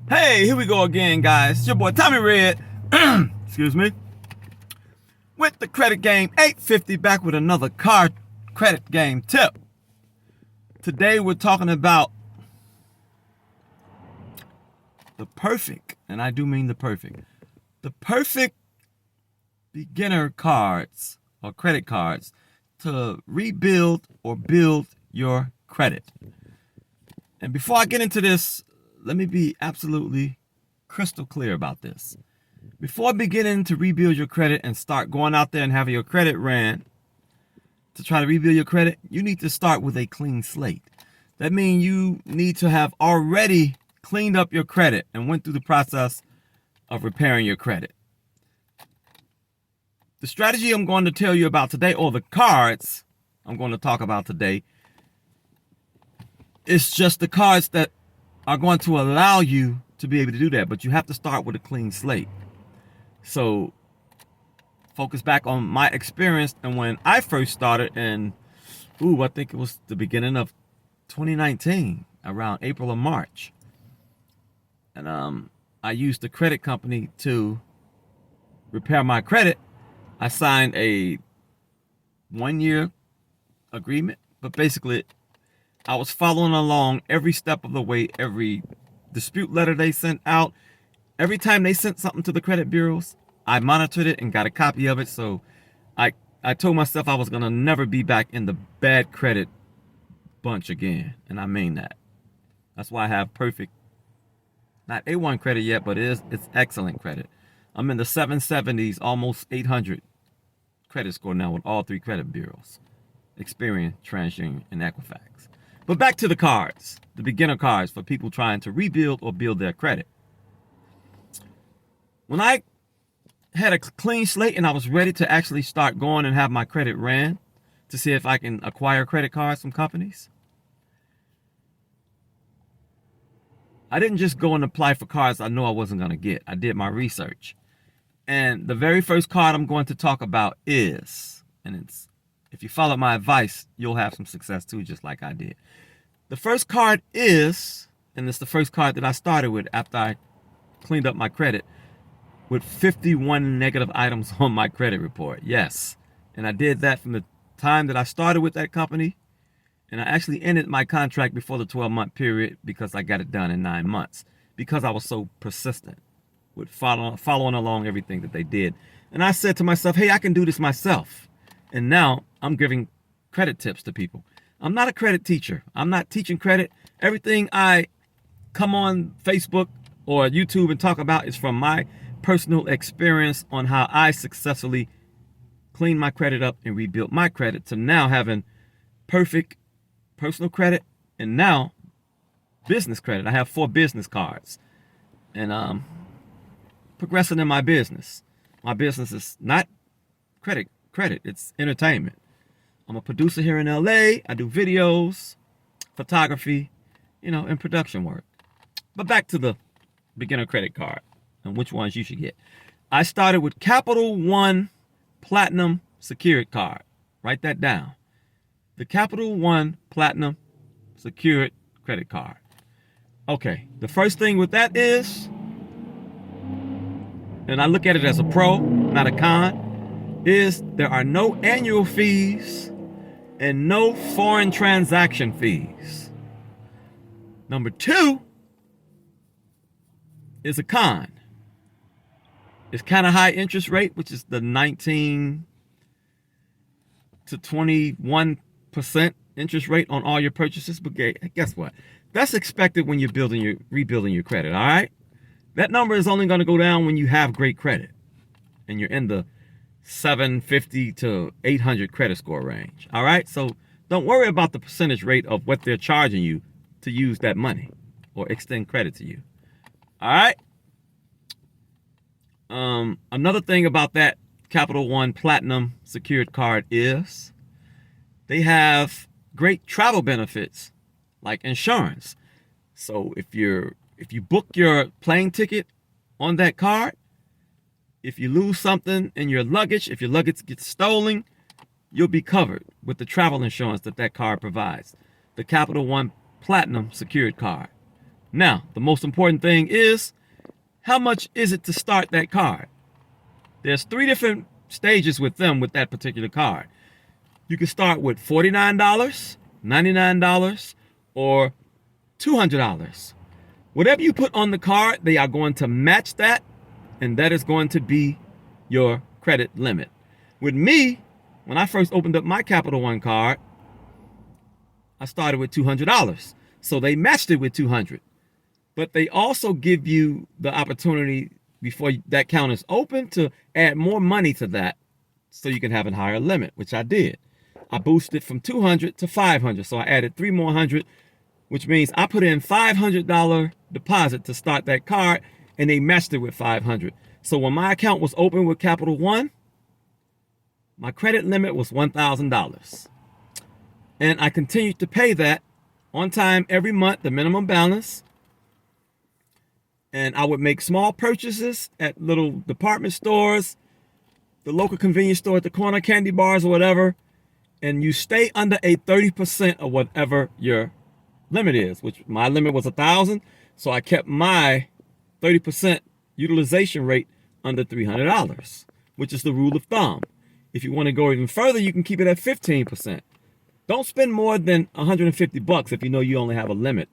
Hey, here we go again, guys. It's your boy Tommy Red. Excuse me. With the credit game 850, back with another card credit game tip. Today we're talking about the perfect, and I do mean the perfect beginner cards or credit cards to rebuild or build your credit. And before I get into this, let me be absolutely crystal clear about this. Before beginning to rebuild your credit and start going out there and having your credit ran to try to rebuild your credit, you need to start with a clean slate. That means you need to have already cleaned up your credit and went through the process of repairing your credit. The strategy I'm going to tell you about today, or the cards I'm going to talk about today, is just the cards that are going to allow you to be able to do that, but you have to start with a clean slate. So focus back on my experience and when I first started, and I think it was the beginning of 2019, around April or March. And I used the credit company to repair my credit. I signed a 1-year agreement, but basically I was following along every step of the way, every dispute letter they sent out. Every time they sent something to the credit bureaus, I monitored it and got a copy of it. So I told myself I was going to never be back in the bad credit bunch again. And I mean that. That's why I have perfect, not A1 credit yet, but it's excellent credit. I'm in the 770s, almost 800 credit score now with all three credit bureaus: Experian, TransUnion, and Equifax. But back to the cards, the beginner cards for people trying to rebuild or build their credit. When I had a clean slate and I was ready to actually start going and have my credit ran to see if I can acquire credit cards from companies, I didn't just go and apply for cards I know I wasn't going to get. I did my research. And the very first card I'm going to talk about is, and it's, if you follow my advice, you'll have some success too, just like I did. The first card is, and it's the first card that I started with after I cleaned up my credit, with 51 negative items on my credit report. Yes. And I did that from the time that I started with that company. And I actually ended my contract before the 12-month period because I got it done in 9 months, because I was so persistent with following along everything that they did. And I said to myself, hey, I can do this myself. And now I'm giving credit tips to people. I'm not a credit teacher. I'm not teaching credit. Everything I come on Facebook or YouTube and talk about is from my personal experience on how I successfully cleaned my credit up and rebuilt my credit to now having perfect personal credit and now business credit. I have 4 business cards and progressing in my business. My business is not credit, it's entertainment. I'm a producer here in LA. I do videos, photography, and production work. But back to the beginner credit card and which ones you should get. I started with Capital One Platinum Secured Card. Write that down. The Capital One Platinum Secured Credit Card. Okay, the first thing with that is, and I look at it as a pro, not a con, is there are no annual fees and no foreign transaction fees. Number 2 is a con. It's kind of high interest rate, which is the 19 to 21% interest rate on all your purchases. But guess what? That's expected when you're rebuilding your credit, all right? That number is only going to go down when you have great credit and you're in the 750 to 800 credit score range, all right? So don't worry about the percentage rate of what they're charging you to use that money or extend credit to you, all right? Another thing about that Capital One Platinum Secured Card is they have great travel benefits like insurance. So if you book your plane ticket on that card, if you lose something in your luggage, if your luggage gets stolen, you'll be covered with the travel insurance that card provides. The Capital One Platinum Secured Card. Now, the most important thing is, how much is it to start that card? There's 3 different stages with them with that particular card. You can start with $49, $99, or $200. Whatever you put on the card, they are going to match that, and that is going to be your credit limit. With me, when I first opened up my Capital One card, I started with $200. So they matched it with $200. But they also give you the opportunity before that account is open to add more money to that so you can have a higher limit, which I did. I boosted from $200 to $500. So I added 3 more hundred, which means I put in $500 deposit to start that card, and they matched it with $500. So when my account was open with Capital One, my credit limit was $1,000. And I continued to pay that on time every month, the minimum balance. And I would make small purchases at little department stores, the local convenience store at the corner, candy bars or whatever. And you stay under a 30% of whatever your limit is, which my limit was $1,000. So I kept my 30% utilization rate under $300, which is the rule of thumb. If you want to go even further, you can keep it at 15%. Don't spend more than $150 if you know you only have a limit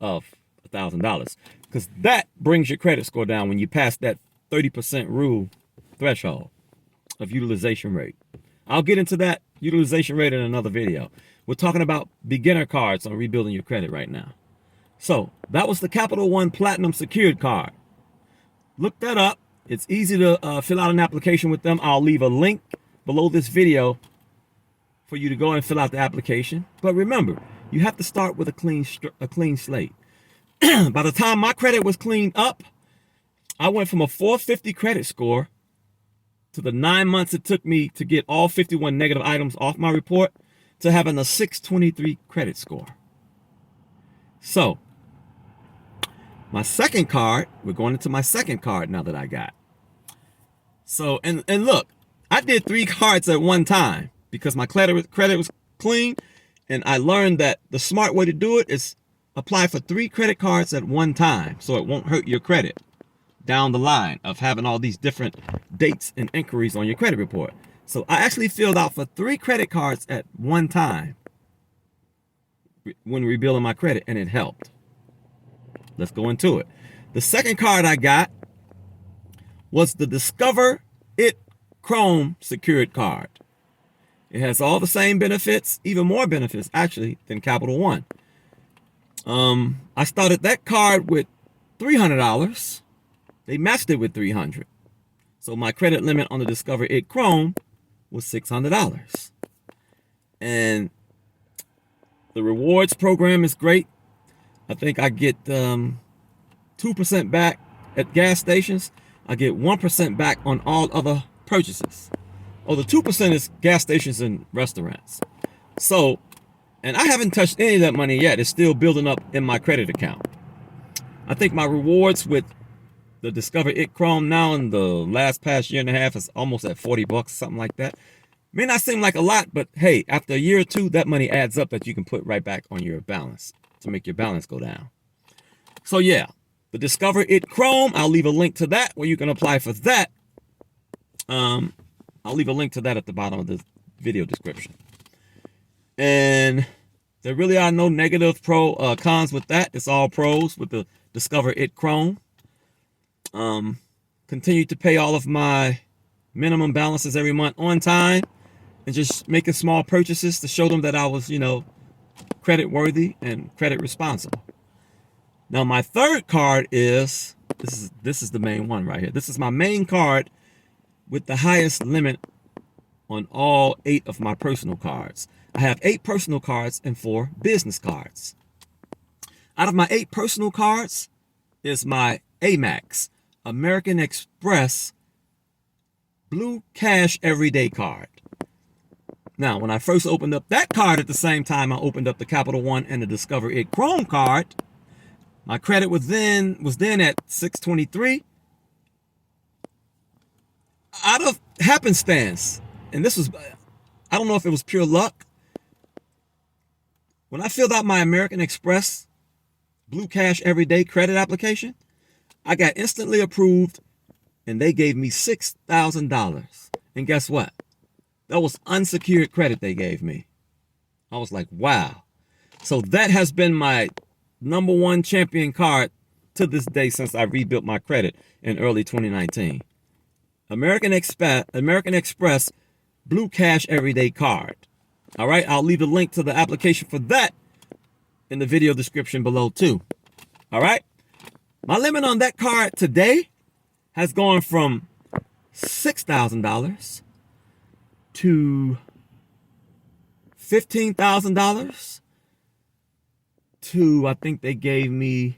of $1,000, because that brings your credit score down when you pass that 30% rule threshold of utilization rate. I'll get into that utilization rate in another video. We're talking about beginner cards on rebuilding your credit right now. So that was the Capital One Platinum Secured Card. Look that up. It's easy to fill out an application with them. I'll leave a link below this video for you to go and fill out the application. But remember, you have to start with a clean slate. By the time my credit was cleaned up, I went from a 450 credit score to the 9 months it took me to get all 51 negative items off my report to having a 623 credit score. So my second card, we're going into my second card now that I got. So, and look, I did 3 cards at one time because my credit was clean, and I learned that the smart way to do it is apply for 3 credit cards at one time so it won't hurt your credit down the line of having all these different dates and inquiries on your credit report. So I actually filled out for 3 credit cards at one time when rebuilding my credit, and it helped. Let's go into it. The second card I got was the Discover Chrome secured card. It has all the same benefits, even more benefits actually than Capital One. I started that card with $300. They matched it with $300. So my credit limit on the Discover Chrome was $600. And the rewards program is great. I think I get 2% back at gas stations. I get 1% back on all other purchases. Oh, the 2% is gas stations and restaurants. So, and I haven't touched any of that money yet. It's still building up in my credit account. I think my rewards with the Discover Chrome now in the past year and a half is almost at $40, something like that. May not seem like a lot, but hey, after a year or two, that money adds up that you can put right back on your balance to make your balance go down. So yeah, the Discover Chrome, I'll leave a link to that where you can apply for that. I'll leave a link to that at the bottom of the video description. And there really are no negative cons with that. It's all pros with the Discover Chrome. Continue to pay all of my minimum balances every month on time, and just making small purchases to show them that I was, credit worthy and credit responsible. Now my third card is, this is the main one right here. This is my main card with the highest limit on all 8 of my personal cards. I have 8 personal cards and 4 business cards. Out of my 8 personal cards is my Amex, American Express Blue Cash Everyday card. Now, when I first opened up that card at the same time I opened up the Capital One and the Discover Chrome card, my credit was then at 623. Out of happenstance, and this was, I don't know if it was pure luck. When I filled out my American Express Blue Cash Everyday credit application. I got instantly approved and they gave me $6,000. And guess what? That was unsecured credit they gave me. I was like, wow. So that has been my #1 champion card to this day since I rebuilt my credit in early 2019. American Express Blue Cash Everyday card. All right, I'll leave a link to the application for that in the video description below too. All right, my limit on that card today has gone from $6,000 to $15,000 to, I think they gave me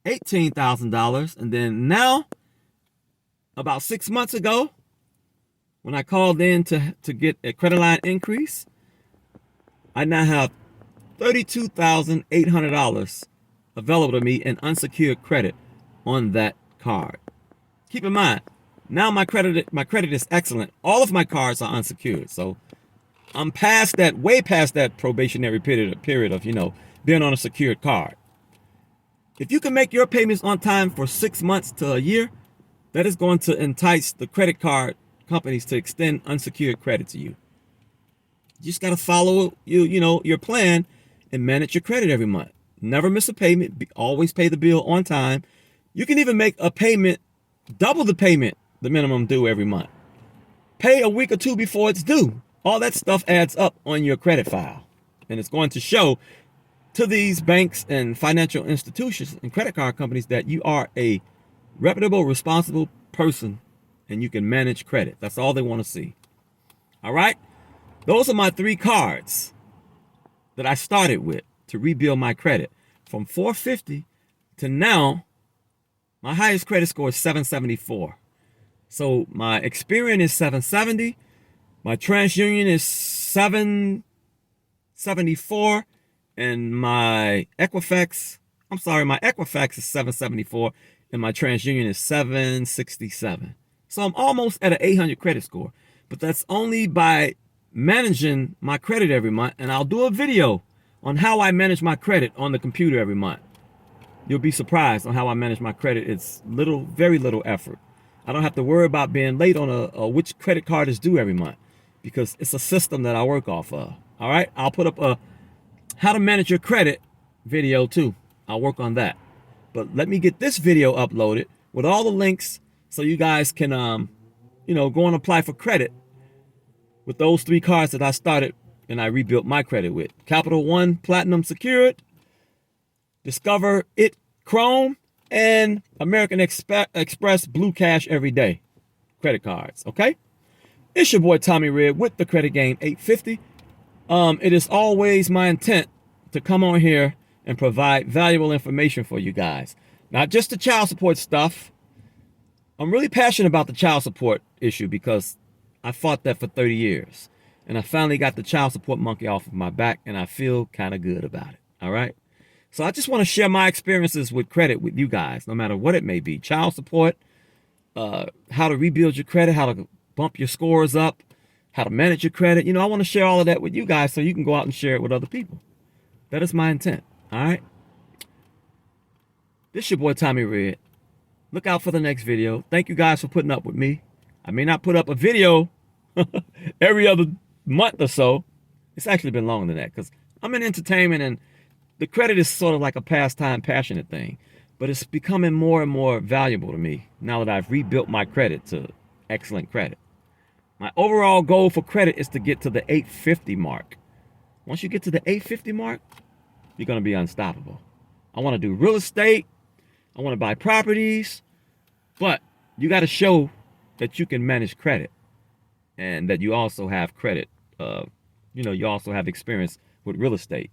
$18,000. And then now, about 6 months ago, when I called in to get a credit line increase, I now have $32,800 available to me in unsecured credit on that card. Keep in mind, now my credit is excellent. All of my cards are unsecured, so I'm past that, way past that probationary period of, being on a secured card. If you can make your payments on time for 6 months to a year, that is going to entice the credit card companies to extend unsecured credit to you. You just got to follow your plan and manage your credit every month. Never miss a payment. Always pay the bill on time. You can even make a payment, double the payment, the minimum due every month. Pay a week or two before it's due. All that stuff adds up on your credit file. And it's going to show to these banks and financial institutions and credit card companies that you are a reputable, responsible person and you can manage credit. That's all they want to see. All right? Those are my 3 cards that I started with to rebuild my credit. From 450 to now, my highest credit score is 774. So my Experian is 770. My TransUnion is 774. And my Equifax is 774. And my TransUnion is 767. So I'm almost at an 800 credit score. But that's only by managing my credit every month. And I'll do a video on how I manage my credit on the computer every month. You'll be surprised on how I manage my credit. It's very little effort. I don't have to worry about being late on which credit card is due every month because it's a system that I work off of. All right, I'll put up a how to manage your credit video too. I'll work on that. But let me get this video uploaded with all the links so you guys can go and apply for credit with those 3 cards that I started and I rebuilt my credit with. Capital One Platinum Secured, Discover Chrome, and American Express Blue Cash Everyday credit cards. Okay, it's your boy Tommy Red with the Credit Game 850. It is always my intent to come on here and provide valuable information for you guys, not just the child support stuff. I'm really passionate about the child support issue because I fought that for 30 years and I finally got the child support monkey off of my back and I feel kind of good about it. All right. So I just want to share my experiences with credit with you guys, no matter what it may be. Child support, how to rebuild your credit, how to bump your scores up, how to manage your credit. I want to share all of that with you guys so you can go out and share it with other people. That is my intent. All right. This is your boy Tommy Red. Look out for the next video. Thank you guys for putting up with me. I may not put up a video every other month or so. It's actually been longer than that because I'm in entertainment and the credit is sort of like a pastime, passionate thing, but it's becoming more and more valuable to me now that I've rebuilt my credit to excellent credit. My overall goal for credit is to get to the 850 mark. Once you get to the 850 mark, you're going to be unstoppable. I want to do real estate. I want to buy properties, but you got to show that you can manage credit and that you also have credit. You also have experience with real estate.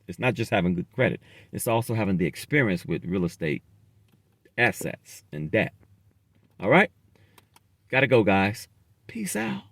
It's not just having good credit. It's also having the experience with real estate assets and debt. All right? Gotta go, guys. Peace out.